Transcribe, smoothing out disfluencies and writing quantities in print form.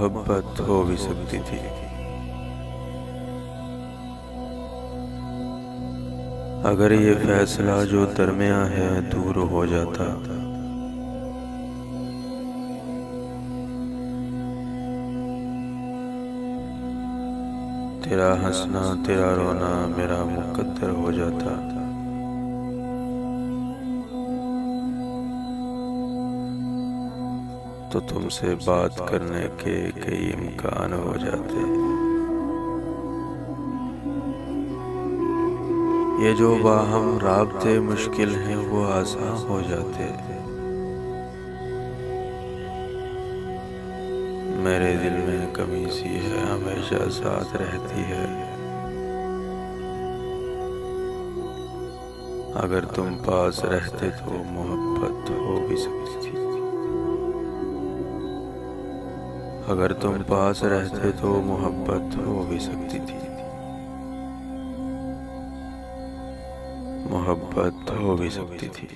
मोहब्बत हो भी सकती थी। अगर ये फैसला जो दरमियां है दूर हो जाता, तेरा हंसना तेरा रोना मेरा मुकद्दर हो जाता। तो तुमसे बात करने के कई इम्कान हो जाते। ये जो बाहम राब्ते मुश्किल हैं वो आसान हो जाते। मेरे दिल में कमी सी है हमेशा साथ रहती है। अगर तुम पास रहते तो मोहब्बत हो भी सकती थी। अगर तुम पास रहते तो मोहब्बत हो भी सकती थी। मोहब्बत हो भी सकती थी।